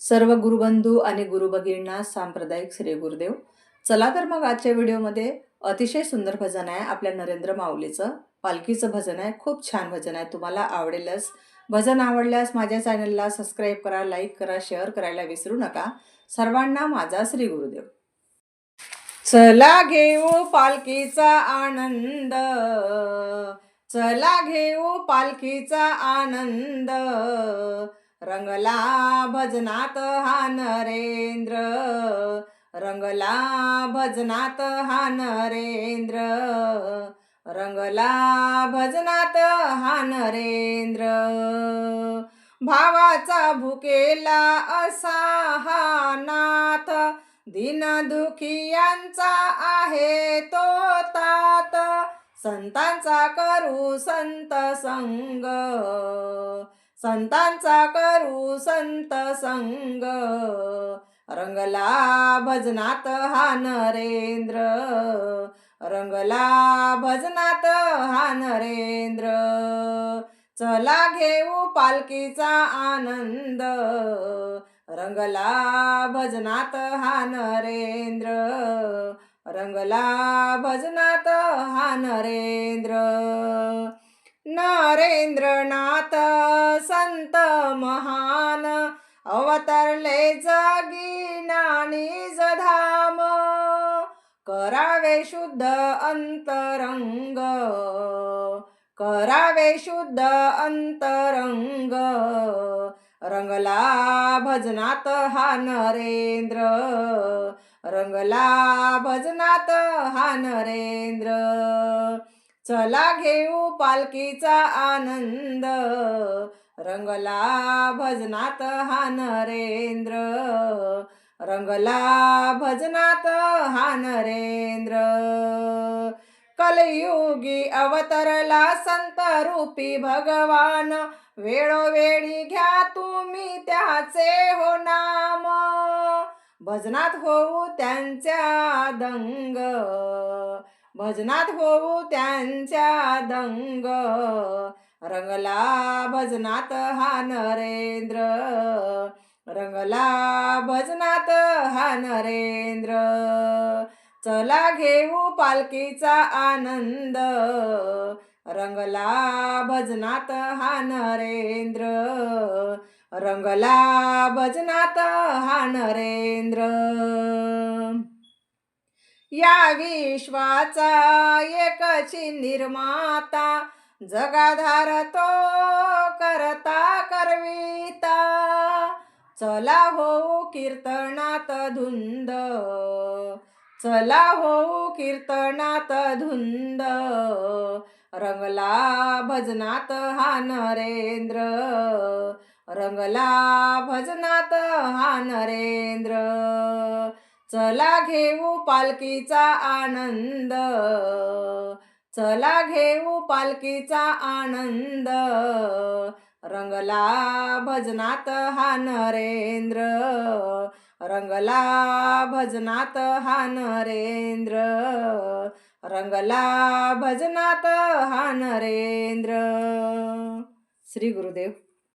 सर्व गुरुबंधू आणि गुरुभगिनींना सांप्रदायिक श्री गुरुदेव. चला तर मग आजच्या व्हिडिओमध्ये अतिशय सुंदर भजन आहे आपल्या नरेंद्र माऊलीचं. पालखीचं भजन आहे. खूप छान भजन आहे. तुम्हाला आवडेलच. भजन आवडल्यास माझ्या चॅनलला सबस्क्राईब करा, लाईक करा, शेअर करायला विसरू नका. सर्वांना माझा श्री गुरुदेव. चला घेऊ पालखीचा आनंद, चला घेऊ पालखीचा आनंद, रंगला भजनात हा नरेंद्र, रंगला भजनात हा नरेंद्र, रंगला भजनात हा नरेंद्र. भावाचा भुकेला असा हा नाथ, दीन दुखियांचा आहे तो तात, संतांचा करू संत संग, संतांचा करू संत संग, रंगला भजनात हा नरेंद्र, रंगला भजनात हा नरेंद्र. चला घेऊ पालखीचा आनंद, रंगला भजनात हा नरेंद्र, रंगला भजनात हा नरेंद्र. नरेंद्रनाथ संत महान, अवतरले जगी निज धाम, करावे शुद्ध अंतरंग, करावे शुद्ध अंतरंग, रंगला भजनात हा नरेंद्र, रंगला भजनात हा नरेंद्र. चला घेऊ पालखीचा आनंद, रंगला भजनात हा नरेंद्र, रंगला भजनात हा नरेंद्र. कलयुगी अवतरला संत रूपी भगवान, वेळोवेळी घ्या तुम्ही त्याचे हो नाम, भजनात होऊ त्यांच्या दंग, भजनात होऊ त्यांच्या दंग, रंगला भजनात हा नरेंद्र, रंगला भजनात हा नरेंद्र. चला घेऊ पालखीचा आनंद, रंगला भजनात हा नरेंद्र, रंगला भजनात हा नरेंद्र. या विश्वाचा एकची निर्माता, जगाधार तो करता करविता, चला होऊ कीर्तनात धुंद, चला होऊ कीर्तनात धुंद, रंगला भजनात हा नरेंद्र, रंगला भजनात हा नरेंद्र. चला घेऊ पालखीचा आनंद, चला घेऊ पालखीचा आनंद, रंगला भजनात हा नरेंद्र, रंगला भजनात हा नरेंद्र, रंगला भजनात हा नरेंद्र. श्री गुरुदेव.